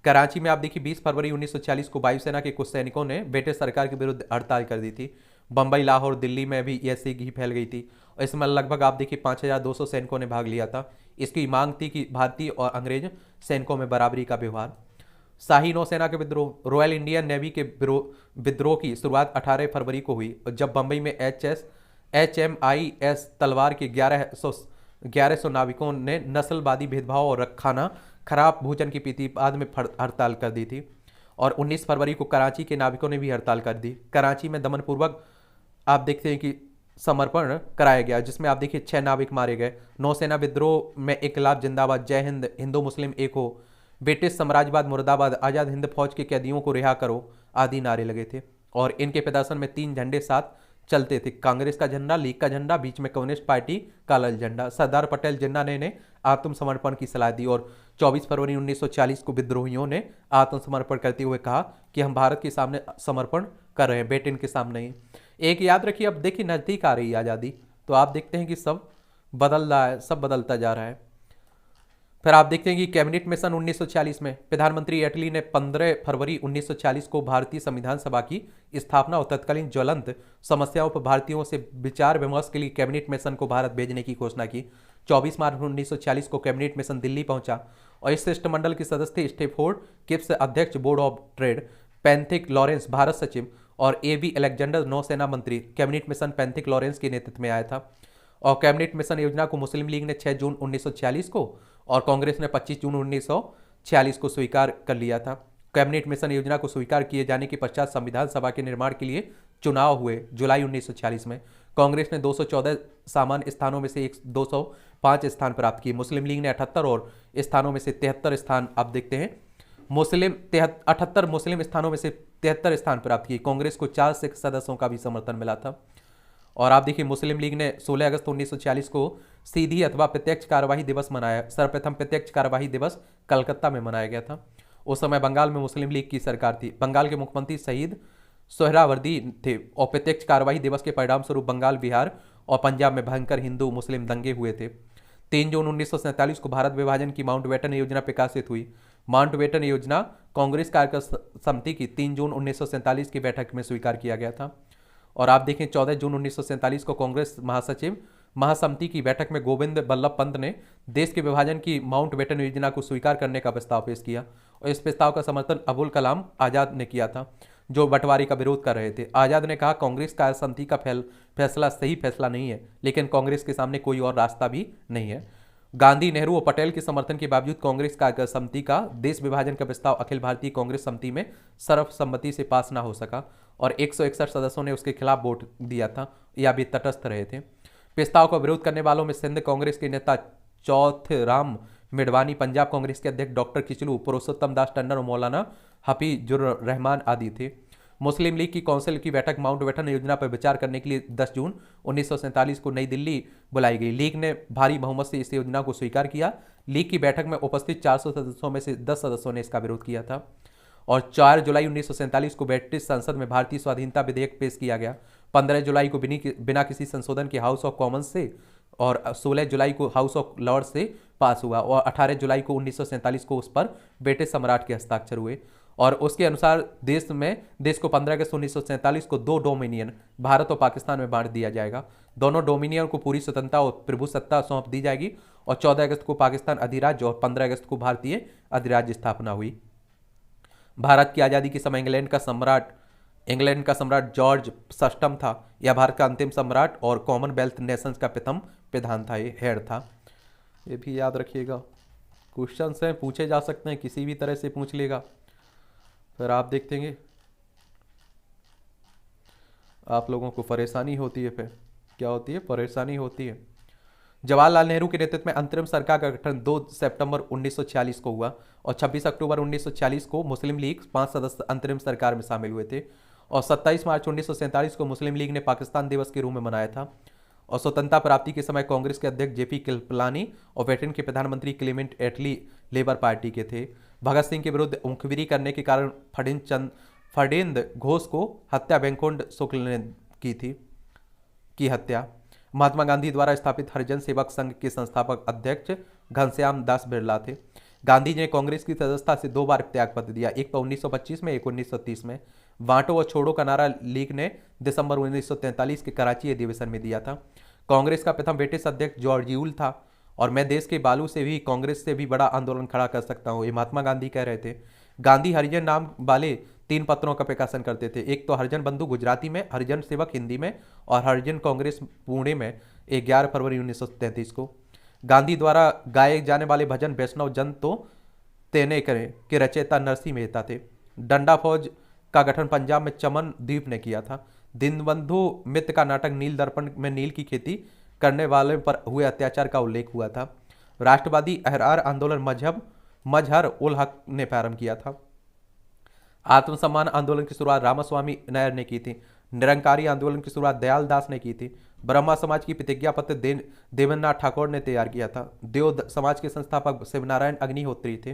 Speaker 1: कराची में आप देखिए 20 फरवरी 1940 को वायुसेना के कुछ सैनिकों ने ब्रिटिश सरकार के विरुद्ध हड़ताल कर दी थी। बंबई, लाहौर, दिल्ली में भी ऐसी ही फैल गई थी और इसमें लगभग आप देखिए 5200 सैनिकों ने भाग लिया था। इसकी मांग थी कि भारतीय और अंग्रेज सैनिकों में बराबरी का व्यवहार। शाही नौसेना के विद्रोह, रॉयल इंडियन नेवी के विद्रोह की शुरुआत 18 फरवरी को हुई जब बंबई में HMIS तलवार के 1100 नाविकों ने नस्लवादी भेदभाव और खाना खराब भोजन की प्रतिवाद में हड़ताल कर दी थी। और 19 फरवरी को कराची के नाविकों ने भी हड़ताल कर दी। कराची में दमनपूर्वक आप देखते हैं कि समर्पण कराया गया, जिसमें आप देखिए 6 नाविक मारे गए। नौसेना विद्रोह में इनकलाब जिंदाबाद, जय हिंद, हिंदू मुस्लिम एक हो, ब्रिटिश साम्राज्यवाद मुर्दाबाद, आजाद हिंद फौज के कैदियों को रिहा करो आदि नारे लगे थे। और इनके प्रदर्शन में 3 झंडे साथ चलते थे, कांग्रेस का झंडा, लीग का झंडा, बीच में कम्युनिस्ट पार्टी का लाल झंडा। सरदार पटेल जिन्ना ने आत्मसमर्पण की सलाह दी और 24 फरवरी 1940 को विद्रोहियों ने आत्मसमर्पण करते हुए कहा कि हम भारत के सामने समर्पण कर रहे हैं, ब्रिटेन के सामने ही। एक याद रखिए, अब देखिए नजदीक आ रही है आज़ादी, तो आप देखते हैं कि सब बदल रहा है, सब बदलता जा रहा है। फिर आप देखते हैं कि कैबिनेट मिशन 1940 में प्रधानमंत्री एटली ने 15 फरवरी 1940 को भारतीय संविधान सभा की स्थापना और तत्कालीन ज्वलंत समस्याओं पर भारतीयों से विचार विमर्श के लिए कैबिनेट मिशन को भारत भेजने की घोषणा की। 24 मार्च 1940 को कैबिनेट मिशन दिल्ली पहुंचा और इस शिष्टमंडल के सदस्य थे स्टेफोर्ड किप्स, अध्यक्ष board of trade, Pethick Lawrence, Bharat सचिव, और A.V. अलेक्जेंडर, नौसेना मंत्री। कैबिनेट मिशन पैंथिक लॉरेंस के नेतृत्व में आया था और कैबिनेट मिशन योजना को मुस्लिम लीग ने 6 जून 1946 को और कांग्रेस ने 25 जून 1946 को स्वीकार कर लिया था। कैबिनेट मिशन योजना को स्वीकार किए जाने के पश्चात संविधान सभा के निर्माण के लिए चुनाव हुए। जुलाई 1946 में कांग्रेस ने 214 सामान्य स्थानों में से 205 स्थान प्राप्त किए। मुस्लिम लीग ने 78 और स्थानों में से 73 स्थान आप देखते हैं 78 मुस्लिम स्थानों में से 73 स्थान प्राप्त किए। कांग्रेस को 4 सिख सदस्यों का भी समर्थन मिला था। और आप देखिए मुस्लिम लीग ने 16 अगस्त 1940 को सीधी अथवा प्रत्यक्ष कार्यवाही दिवस मनाया। सर्वप्रथम प्रत्यक्ष कार्यवाही दिवस कलकत्ता में मनाया गया था। उस समय बंगाल में मुस्लिम लीग की सरकार थी। बंगाल के मुख्यमंत्री शहीद सोहरावर्दी थे और प्रत्यक्ष कार्यवाही दिवस के परिणाम स्वरूप बंगाल, बिहार और पंजाब में भयंकर हिंदू मुस्लिम दंगे हुए थे। 3 जून 1947 को भारत विभाजन की माउंटबेटन योजना प्रकाशित हुई। माउंटबेटन योजना कांग्रेस कार्यकारिणी समिति की 3 जून 1947 की बैठक में स्वीकार किया गया था। और आप देखें 14 जून 1947 को कांग्रेस महासचिव महासमिति की बैठक में गोविंद बल्लभ पंत ने देश के विभाजन की माउंटबेटन योजना को स्वीकार करने का प्रस्ताव पेश किया और इस प्रस्ताव का समर्थन अबुल कलाम आजाद ने किया था, जो बंटवारे का विरोध कर रहे थे। आजाद ने कहा, कांग्रेस कार्य समिति का फैसला सही फैसला नहीं है, लेकिन कांग्रेस के सामने कोई और रास्ता भी नहीं है। गांधी, नेहरू और पटेल के समर्थन के बावजूद कांग्रेस कार्य समिति का देश विभाजन का प्रस्ताव अखिल भारतीय कांग्रेस समिति में सर्वसम्मति से पास ना हो सका और 161 सदस्यों ने उसके खिलाफ वोट दिया था या भी तटस्थ रहे थे। प्रस्ताव का विरोध करने वालों में सिंध कांग्रेस के नेता चौथराम मिडवानी, पंजाब कांग्रेस के अध्यक्ष डॉक्टर किचलू, पुरुषोत्तम दास टंडन और मौलाना हफीजुर रहमान आदि थे। मुस्लिम लीग की काउंसिल की बैठक माउंटबेटन योजना पर विचार करने के लिए 10 जून 1947 को नई दिल्ली बुलाई गई। लीग ने भारी बहुमत से इस योजना को स्वीकार किया। लीग की बैठक में उपस्थित 400 सदस्यों में से 10 सदस्यों ने इसका विरोध किया था और 4 जुलाई 1947 को ब्रिटिश संसद में भारतीय स्वाधीनता विधेयक पेश किया गया। 15 जुलाई को बिना किसी संशोधन के हाउस ऑफ कॉमन्स से और 16 जुलाई को हाउस ऑफ लॉर्ड्स से पास हुआ और 18 जुलाई को 1947 को उस पर ब्रिटिश सम्राट के हस्ताक्षर हुए और उसके अनुसार देश को 15 अगस्त 1947 को 2 डोमिनियन भारत और पाकिस्तान में बांट दिया जाएगा। दोनों डोमिनियन को पूरी स्वतंत्रता और प्रभुसत्ता सौंप दी जाएगी और 14 अगस्त को पाकिस्तान अधिराज्य और 15 अगस्त को भारतीय अधिराज्य स्थापना हुई। भारत की आज़ादी के समय इंग्लैंड का सम्राट जॉर्ज षष्ठम था। यह भारत का अंतिम सम्राट और कॉमनवेल्थ नेशंस का प्रथम प्रधान था, ये हेड था। ये भी याद रखिएगा, क्वेश्चन हैं पूछे जा सकते हैं, किसी भी तरह से पूछ लेगा। फिर आप देखते हैं आप लोगों को परेशानी होती है। फिर क्या होती है? परेशानी होती है। जवाहरलाल नेहरू के नेतृत्व में अंतरिम सरकार का गठन 2 सितंबर 1946 को हुआ और 26 अक्टूबर 1946 को मुस्लिम लीग 5 सदस्य अंतरिम सरकार में शामिल हुए थे और 27 मार्च 1947 को मुस्लिम लीग ने पाकिस्तान दिवस के रूप में मनाया था और स्वतंत्रता प्राप्ति के समय कांग्रेस के अध्यक्ष जेपी कृपलानी और ब्रिटेन के प्रधानमंत्री क्लेमेंट एटली लेबर पार्टी के थे। भगत सिंह के विरुद्ध मुखबिरी करने के कारण फर्डिंद घोष को हत्या बैंकुंठ शुक्ल ने की हत्या। महात्मा गांधी द्वारा स्थापित हरिजन सेवक संघ के संस्थापक अध्यक्ष घनश्याम दास बिरला थे। गांधी जी ने कांग्रेस की सदस्यता से 2 बार त्यागपत्र दिया, एक तो 1925 में, एक 1930 में। बांटो और छोड़ो का नारा लीग ने दिसंबर 1943 के कराची अधिवेशन में दिया था। कांग्रेस का प्रथम ब्रिटिश अध्यक्ष जॉर्ज यूल था और मैं देश के बालू से भी कांग्रेस से भी बड़ा आंदोलन खड़ा कर सकता हूं, ये महात्मा गांधी कह रहे थे। गांधी हरिजन नाम वाले 3 पत्रों का प्रकाशन करते थे, एक तो हरिजन बंधु गुजराती में, हरिजन सेवक हिंदी में और हरिजन कांग्रेस पुणे में 11 फरवरी 1933 को। गांधी द्वारा गाए जाने वाले भजन वैष्णव जन तो तेने करें के रचयिता नरसिंह मेहता थे। डंडा फौज का गठन पंजाब में चमन द्वीप ने किया था। दीनबंधु मित्र का नाटक नील दर्पण में नील की खेती करने वाले पर हुए अत्याचार का उल्लेख हुआ था। राष्ट्रवादी अहरार आंदोलन मजहर उल हक ने प्रारंभ किया था। आत्मसम्मान आंदोलन की शुरुआत रामास्वामी नायर ने की थी। निरंकारी आंदोलन की शुरुआत दयाल दास ने की थी। ब्रह्मा समाज की प्रतिज्ञा पत्र देवेंद्रनाथ ठाकुर ने तैयार किया था। देव समाज के संस्थापक शिवनारायण अग्निहोत्री थे।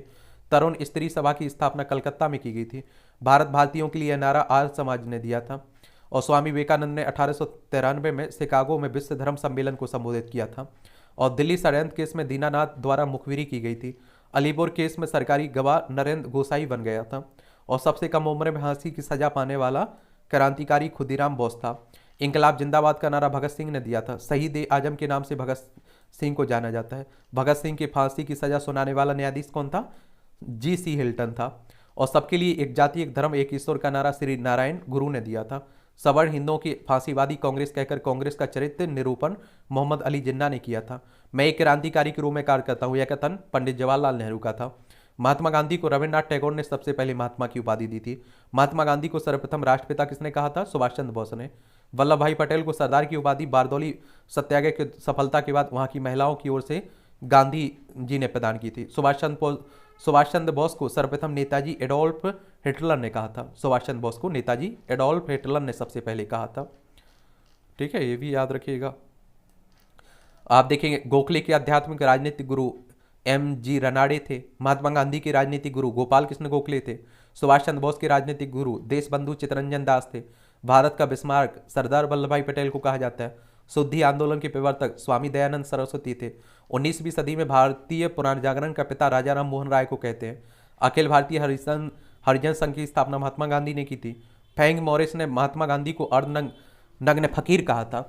Speaker 1: तरुण स्त्री सभा की स्थापना कलकत्ता में की गई थी। भारत भारतीयों के लिए नारा आर्य समाज ने दिया था और स्वामी विवेकानंद ने 1893 में शिकागो में विश्व धर्म सम्मेलन को संबोधित किया था। और दिल्ली षड्यंत्र केस में दीनानाथ द्वारा मुखबिरी की गई थी। अलीपुर केस में सरकारी गवाह नरेंद्र गोसाई बन गया था और सबसे कम उम्र में फांसी की सजा पाने वाला क्रांतिकारी खुदीराम बोस था। इंकलाब जिंदाबाद का नारा भगत सिंह ने दिया था। शहीद ए आजम के नाम से भगत सिंह को जाना जाता है। भगत सिंह की फांसी की सजा सुनाने वाला न्यायाधीश कौन था? जी.सी. हिल्टन था। और सबके लिए एक जाति एक धर्म एक ईश्वर का नारा श्री नारायण गुरु ने दिया था। सवर्ण हिंदुओं की फांसीवादी कांग्रेस कहकर कांग्रेस का चरित्र निरूपण मोहम्मद अली जिन्ना ने किया था। मैं एक क्रांतिकारी के रूप में कार्य करता हूँ, यह कथन पंडित जवाहरलाल नेहरू का था। महात्मा गांधी को रविन्द्रनाथ टैगोर ने सबसे पहले महात्मा की उपाधि दी थी। महात्मा गांधी को सर्वप्रथम राष्ट्रपिता किसने कहा था? सुभाष चंद्र बोस ने। वल्लभ भाई पटेल को सरदार की उपाधि बारदौली सत्याग्रह की सफलता के बाद वहां की महिलाओं की ओर से गांधी जी ने प्रदान की थी। सुभाष चंद्र बोस को सर्वप्रथम नेताजी एडोल्फ हिटलर ने कहा था। सुभाष चंद्र बोस को नेताजी एडोल्फ हिटलर ने सबसे पहले कहा था। ठीक है, ये भी याद रखिएगा। आप देखेंगे गोखले के आध्यात्मिक राजनीतिक गुरु M.G. रनाडे थे। महात्मा गांधी के राजनीतिक गुरु गोपाल कृष्ण गोखले थे। सुभाष चंद्र बोस के राजनीतिक गुरु देशबंधु चित्तरंजन दास थे। भारत का बिस्मार्क सरदार वल्लभ भाई पटेल को कहा जाता है। शुद्धि आंदोलन के प्रवर्तक स्वामी दयानंद सरस्वती थे। 19वीं सदी में भारतीय पुनर्जागरण का पिता राजा राम मोहन राय को कहते हैं। अखिल भारतीय हरिजन संघ की स्थापना महात्मा गांधी ने की थी। फैंग मॉरिस ने महात्मा गांधी को अर्धनग्न फकीर कहा था।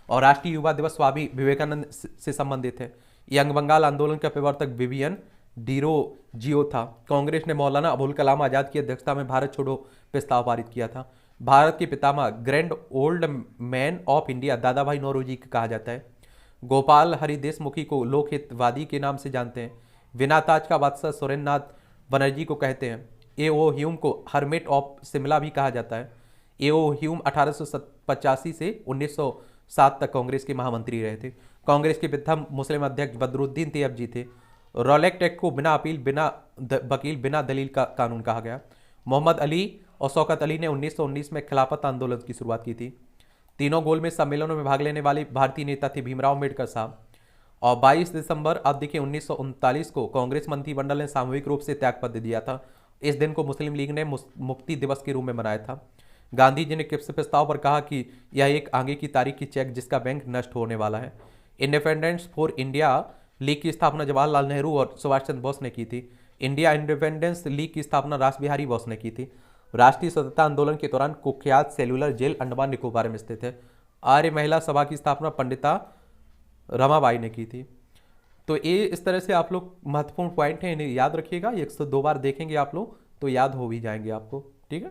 Speaker 1: और राष्ट्रीय युवा दिवस स्वामी विवेकानंद से संबंधित है। यंग बंगाल आंदोलन का प्रवर्तक विवियन डीरो जियो था। कांग्रेस ने मौलाना अबुल कलाम आजाद की अध्यक्षता में भारत छोड़ो प्रस्ताव पारित किया था। भारत के पितामह grand old man of India Dadabhai Naoroji को कहा जाता है। गोपाल हरि देशमुखी को लोकहितवादी के नाम से जानते हैं। विनाताज का बादशाह सुरेंद्रनाथ बनर्जी को कहते हैं। A.O. ह्यूम को हर्मिट ऑफ शिमला भी कहा जाता है। A.O. ह्यूम 1885 से 1907 तक कांग्रेस के महामंत्री रहे थे। कांग्रेस के प्रथम मुस्लिम अध्यक्ष बदरुद्दीन तैयब थे। रॉलेक्ट एक्ट को बिना अपील बिना वकील बिना दलील का कानून कहा गया। मोहम्मद अली और शौकत अली ने 1919 में खिलाफत आंदोलन की शुरुआत की थी। तीनों गोलमेज सम्मेलनों में भाग लेने वाले भारतीय नेता थे भीमराव अम्बेडकर साहब। और 22 दिसंबर आप देखिए 1939 को कांग्रेस मंत्रिमंडल ने सामूहिक रूप से त्यागपत्र दिया था। इस दिन को मुस्लिम लीग ने मुक्ति दिवस के रूप में मनाया था। गांधी जी ने किप्स प्रस्ताव पर कहा कि यह एक आगे की तारीख की चेक जिसका बैंक नष्ट होने वाला है। इंडिपेंडेंस फॉर इंडिया लीग की स्थापना जवाहरलाल नेहरू और सुभाष चंद्र बोस ने की थी। इंडिया इंडिपेंडेंस लीग की स्थापना रास बिहारी बोस ने की थी। राष्ट्रीय स्वतंत्रता आंदोलन के दौरान कुख्यात सेलुलर जेल अंडमान निकोबार में स्थित है। आर्य महिला सभा की स्थापना पंडिता रमाबाई ने की थी। तो ये इस तरह से आप लोग महत्वपूर्ण पॉइंट हैं, इन्हें याद रखिएगा। 102 बार देखेंगे आप लोग तो याद हो भी जाएंगे आपको। ठीक है।